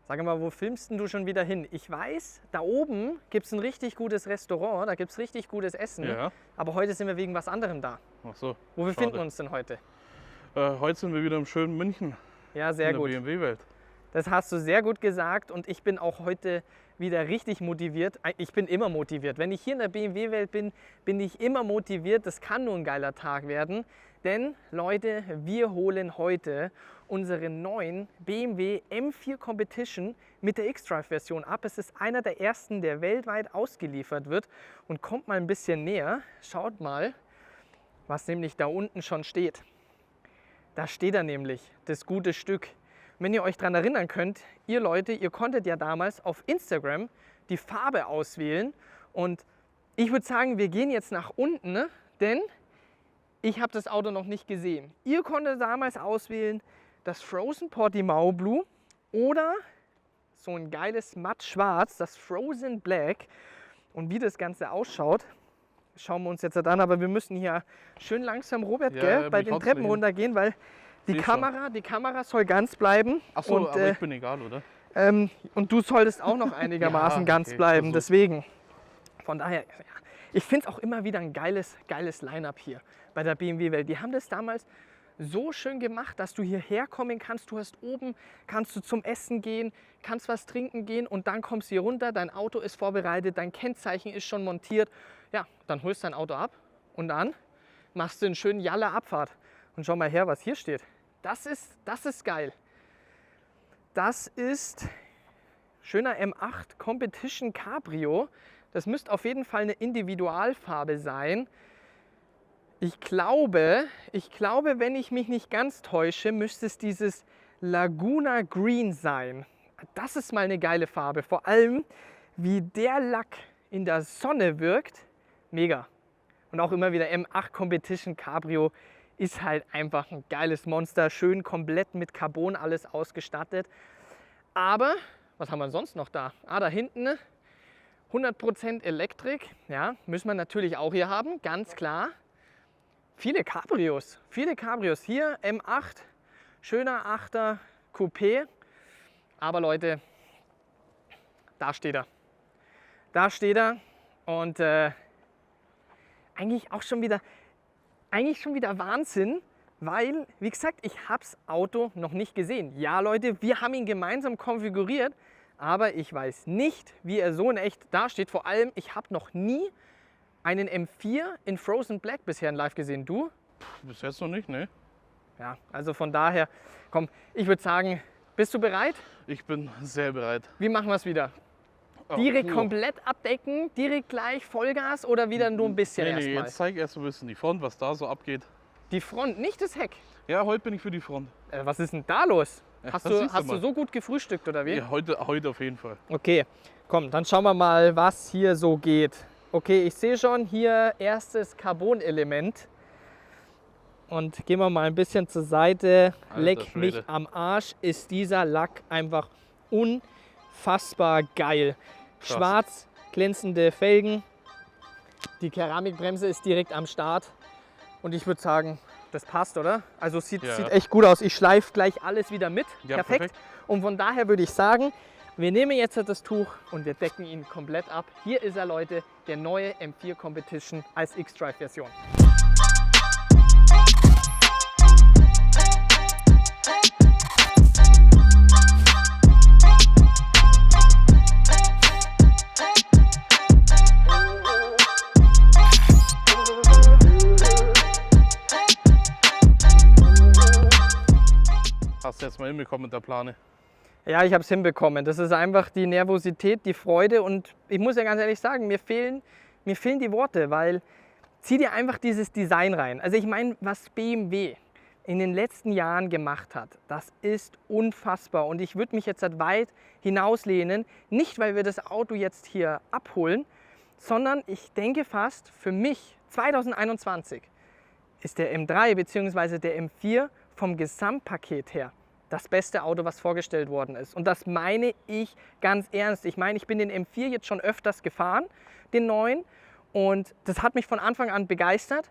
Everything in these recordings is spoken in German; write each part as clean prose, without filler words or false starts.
Sag mal, wo filmst denn du schon wieder hin? Ich weiß, da oben gibt es ein richtig gutes Restaurant, da gibt es richtig gutes Essen. Ja. Aber heute sind wir wegen was anderem da. Ach so. Wo befinden wir uns denn heute? Heute sind wir wieder im schönen München. Ja, sehr gut. In der BMW-Welt. Das hast du sehr gut gesagt und ich bin auch heute wieder richtig motiviert. Ich bin immer motiviert. Wenn ich hier in der BMW-Welt bin, bin ich immer motiviert. Das kann nur ein geiler Tag werden. Denn Leute, wir holen heute unseren neuen BMW M4 Competition mit der X-Drive-Version ab. Es ist einer der ersten, der weltweit ausgeliefert wird. Und kommt mal ein bisschen näher. Schaut mal, was nämlich da unten schon steht. Da steht er nämlich, das gute Stück. Wenn ihr euch daran erinnern könnt, ihr Leute, ihr konntet ja damals auf Instagram die Farbe auswählen. Und ich würde sagen, wir gehen jetzt nach unten, ne? Denn ich habe das Auto noch nicht gesehen. Ihr konntet damals auswählen das Frozen Portimao Blue oder so ein geiles Matt-Schwarz, das Frozen Black. Und wie das Ganze ausschaut, schauen wir uns jetzt an. Aber wir müssen hier schön langsam, Robert, gell, bei den Treppen runtergehen, weil die Kamera soll ganz bleiben. Ach so, und, aber ich bin egal, oder? Und du solltest auch noch einigermaßen ganz bleiben. Deswegen, von daher, ja, ich finde es auch immer wieder ein geiles Line-Up hier bei der BMW-Welt. Die haben das damals so schön gemacht, dass du hierher kommen kannst. Du hast oben, kannst du zum Essen gehen, kannst was trinken gehen und dann kommst du hier runter. Dein Auto ist vorbereitet, dein Kennzeichen ist schon montiert. Ja, dann holst du dein Auto ab und dann machst du einen schönen Jalle-Abfahrt. Und schau mal her, was hier steht. Das ist geil. Das ist schöner M8 Competition Cabrio. Das müsste auf jeden Fall eine Individualfarbe sein. Ich glaube, wenn ich mich nicht ganz täusche, müsste es dieses Laguna Green sein. Das ist mal eine geile Farbe. Vor allem, wie der Lack in der Sonne wirkt. Mega. Und auch immer wieder M8 Competition Cabrio. Ist halt einfach ein geiles Monster, schön komplett mit Carbon alles ausgestattet. Aber, was haben wir sonst noch da? Da hinten 100% Elektrik, ja, müssen wir natürlich auch hier haben, ganz klar. Viele Cabrios. Hier M8, schöner 8er Coupé. Aber Leute, da steht er. Da steht er und eigentlich schon wieder Wahnsinn, weil, wie gesagt, ich habe das Auto noch nicht gesehen. Ja, Leute, wir haben ihn gemeinsam konfiguriert, aber ich weiß nicht, wie er so in echt dasteht. Vor allem, ich habe noch nie einen M4 in Frozen Black bisher in live gesehen. Du? Bis jetzt noch nicht, ne? Ja, also von daher, komm, ich würde sagen, bist du bereit? Ich bin sehr bereit. Wie machen wir es wieder? Direkt komplett abdecken, direkt gleich Vollgas oder wieder nur ein bisschen erstmal? Jetzt zeig erst ein bisschen die Front, was da so abgeht. Die Front, nicht das Heck? Ja, heute bin ich für die Front. Was ist denn da los? Ja, Hast du so gut gefrühstückt oder wie? Ja, heute auf jeden Fall. Okay, komm, dann schauen wir mal, was hier so geht. Okay, ich sehe schon hier erstes Carbon-Element. Und gehen wir mal ein bisschen zur Seite. Leck mich am Arsch, ist dieser Lack einfach unfassbar geil. Krass. Schwarz, glänzende Felgen. Die Keramikbremse ist direkt am Start. Und ich würde sagen, das passt, oder? Also sieht echt gut aus. Ich schleife gleich alles wieder mit. Ja, perfekt. Und von daher würde ich sagen, wir nehmen jetzt das Tuch und wir decken ihn komplett ab. Hier ist er, Leute, der neue M4 Competition als X-Drive-Version. Hast du jetzt mal hinbekommen mit der Plane? Ja, ich habe es hinbekommen. Das ist einfach die Nervosität, die Freude und ich muss ja ganz ehrlich sagen, mir fehlen die Worte, weil zieh dir einfach dieses Design rein. Also ich meine, was BMW in den letzten Jahren gemacht hat, das ist unfassbar und ich würde mich jetzt weit hinauslehnen, nicht weil wir das Auto jetzt hier abholen, sondern ich denke fast, für mich 2021 ist der M3 bzw. der M4 vom Gesamtpaket her das beste Auto, was vorgestellt worden ist. Und das meine ich ganz ernst. Ich meine, ich bin den M4 jetzt schon öfters gefahren, den neuen. Und das hat mich von Anfang an begeistert.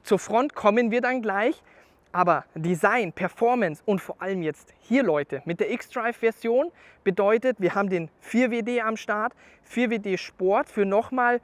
Zur Front kommen wir dann gleich. Aber Design, Performance und vor allem jetzt hier, Leute, mit der X-Drive-Version bedeutet, wir haben den 4WD am Start, 4WD Sport für nochmal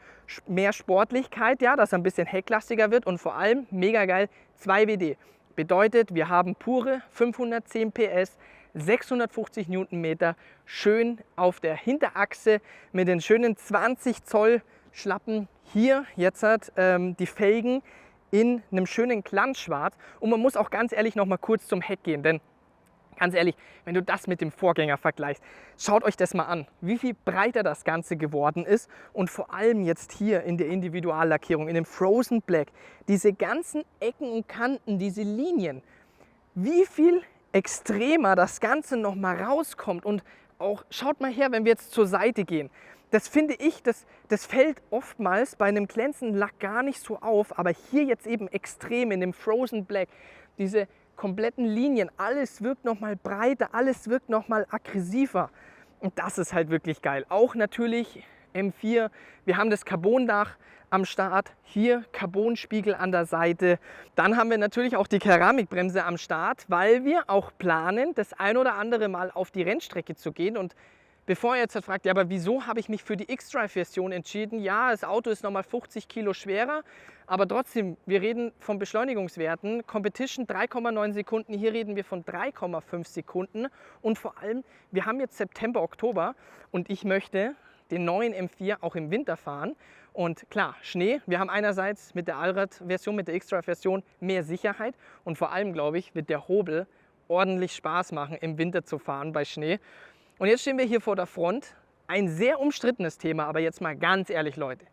mehr Sportlichkeit, ja, dass er ein bisschen hecklastiger wird und vor allem, mega geil, 2WD. Bedeutet, wir haben pure 510 PS, 650 Newtonmeter, schön auf der Hinterachse mit den schönen 20 Zoll Schlappen. Hier jetzt die Felgen in einem schönen Glanzschwarz. Und man muss auch ganz ehrlich noch mal kurz zum Heck gehen, denn ganz ehrlich, wenn du das mit dem Vorgänger vergleichst, schaut euch das mal an, wie viel breiter das Ganze geworden ist und vor allem jetzt hier in der Individuallackierung, in dem Frozen Black, diese ganzen Ecken und Kanten, diese Linien, wie viel extremer das Ganze noch mal rauskommt. Und auch, schaut mal her, wenn wir jetzt zur Seite gehen, das finde ich, das fällt oftmals bei einem glänzenden Lack gar nicht so auf, aber hier jetzt eben extrem in dem Frozen Black, diese kompletten Linien, alles wirkt noch mal breiter, alles wirkt noch mal aggressiver und das ist halt wirklich geil. Auch natürlich M4, wir haben das Carbondach am Start, hier Carbonspiegel an der Seite. Dann haben wir natürlich auch die Keramikbremse am Start, weil wir auch planen, das ein oder andere Mal auf die Rennstrecke zu gehen. Und bevor ihr jetzt fragt, ja, aber wieso habe ich mich für die X-Drive-Version entschieden? Ja, das Auto ist nochmal 50 Kilo schwerer, aber trotzdem, wir reden von Beschleunigungswerten. Competition 3,9 Sekunden, hier reden wir von 3,5 Sekunden. Und vor allem, wir haben jetzt September, Oktober und ich möchte den neuen M4 auch im Winter fahren. Und klar, Schnee, wir haben einerseits mit der Allrad-Version, mit der X-Drive-Version mehr Sicherheit und vor allem, glaube ich, wird der Hobel ordentlich Spaß machen, im Winter zu fahren bei Schnee. Und jetzt stehen wir hier vor der Front. Ein sehr umstrittenes Thema, aber jetzt mal ganz ehrlich, Leute.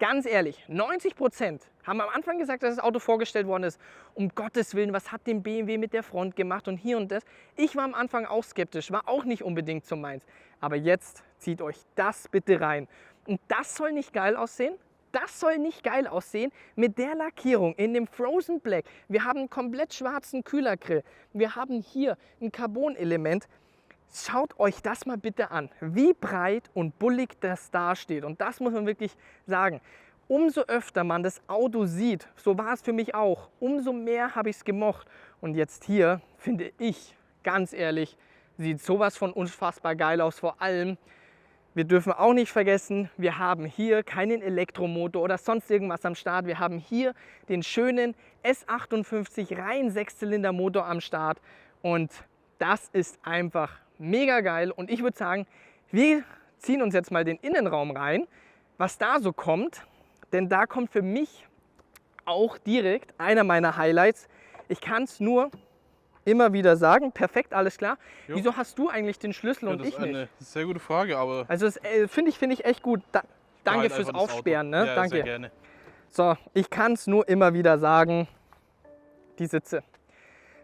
Ganz ehrlich, 90% haben am Anfang gesagt, dass das Auto vorgestellt worden ist. Um Gottes Willen, was hat den BMW mit der Front gemacht und hier und das. Ich war am Anfang auch skeptisch, war auch nicht unbedingt so meins. Aber jetzt zieht euch das bitte rein. Und das soll nicht geil aussehen? Das soll nicht geil aussehen mit der Lackierung in dem Frozen Black. Wir haben einen komplett schwarzen Kühlergrill. Wir haben hier ein Carbon-Element. Schaut euch das mal bitte an, wie breit und bullig das dasteht. Und das muss man wirklich sagen. Umso öfter man das Auto sieht, so war es für mich auch, umso mehr habe ich es gemocht. Und jetzt hier, finde ich, ganz ehrlich, sieht sowas von unfassbar geil aus. Vor allem, wir dürfen auch nicht vergessen, wir haben hier keinen Elektromotor oder sonst irgendwas am Start. Wir haben hier den schönen S58 rein 6-Zylinder-Motor am Start. Und das ist einfach mega geil und ich würde sagen, wir ziehen uns jetzt mal den Innenraum rein, was da so kommt, denn da kommt für mich auch direkt einer meiner Highlights. Ich kann es nur immer wieder sagen, perfekt, alles klar. Jo. Wieso hast du eigentlich den Schlüssel und ich nicht? Das ist eine sehr gute Frage, aber... Also finde ich echt gut. Danke fürs Aufsperren, ne? Ja, danke. Sehr gerne. So, ich kann es nur immer wieder sagen, die Sitze.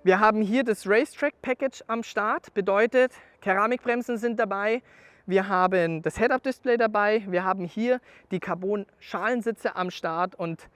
Wir haben hier das Racetrack Package am Start, bedeutet Keramikbremsen sind dabei, wir haben das Head-Up-Display dabei, wir haben hier die Carbon-Schalensitze am Start und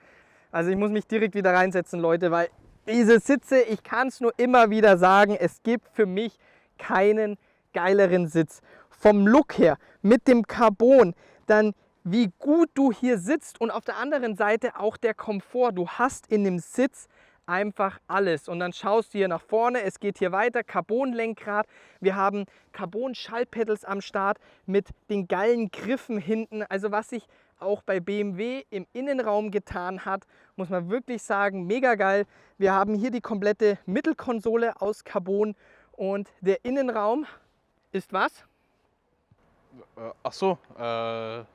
also ich muss mich direkt wieder reinsetzen, Leute, weil diese Sitze, ich kann es nur immer wieder sagen, es gibt für mich keinen geileren Sitz. Vom Look her, mit dem Carbon, dann wie gut du hier sitzt und auf der anderen Seite auch der Komfort. Du hast in dem Sitz einfach alles und dann schaust du hier nach vorne, es geht hier weiter, Carbon-Lenkrad, wir haben Carbon-Schallpedals am Start mit den geilen Griffen hinten, also was sich auch bei BMW im Innenraum getan hat, muss man wirklich sagen, mega geil. Wir haben hier die komplette Mittelkonsole aus Carbon und der Innenraum ist was? Ach so,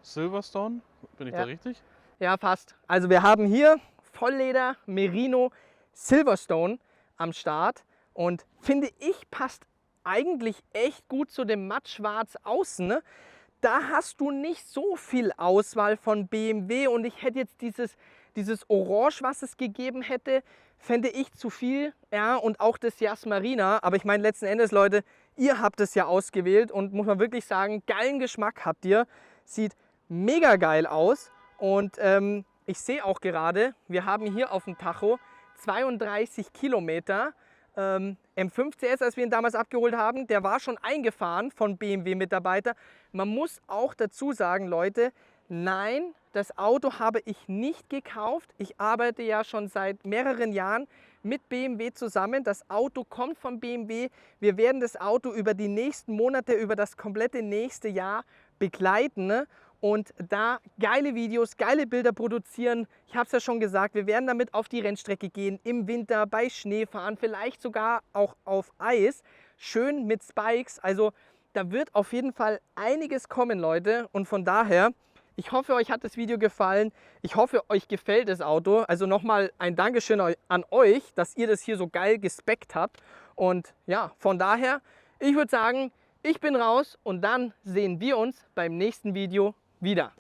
Silverstone, bin ich da richtig? Ja, fast. Also wir haben hier Vollleder, Merino, Silverstone am Start und finde ich passt eigentlich echt gut zu dem mattschwarz außen. Ne? Da hast du nicht so viel Auswahl von BMW und ich hätte jetzt dieses Orange, was es gegeben hätte, fände ich zu viel. Ja, und auch das Jasmarina, aber ich meine letzten Endes, Leute, ihr habt es ja ausgewählt und muss man wirklich sagen, geilen Geschmack habt ihr. Sieht mega geil aus und ich sehe auch gerade, wir haben hier auf dem Tacho 32 Kilometer. M5 CS, als wir ihn damals abgeholt haben, der war schon eingefahren von BMW-Mitarbeiter. Man muss auch dazu sagen, Leute, Nein, das Auto habe ich nicht gekauft. Ich arbeite ja schon seit mehreren Jahren mit BMW zusammen. Das Auto kommt von BMW. Wir werden das Auto über die nächsten Monate, über das komplette nächste Jahr begleiten, ne? Und da geile Videos, geile Bilder produzieren. Ich habe es ja schon gesagt, wir werden damit auf die Rennstrecke gehen, im Winter, bei Schnee fahren, vielleicht sogar auch auf Eis. Schön mit Spikes. Also da wird auf jeden Fall einiges kommen, Leute. Und von daher, ich hoffe, euch hat das Video gefallen. Ich hoffe, euch gefällt das Auto. Also nochmal ein Dankeschön an euch, dass ihr das hier so geil gespeckt habt. Und ja, von daher, ich würde sagen, ich bin raus und dann sehen wir uns beim nächsten Video wieder.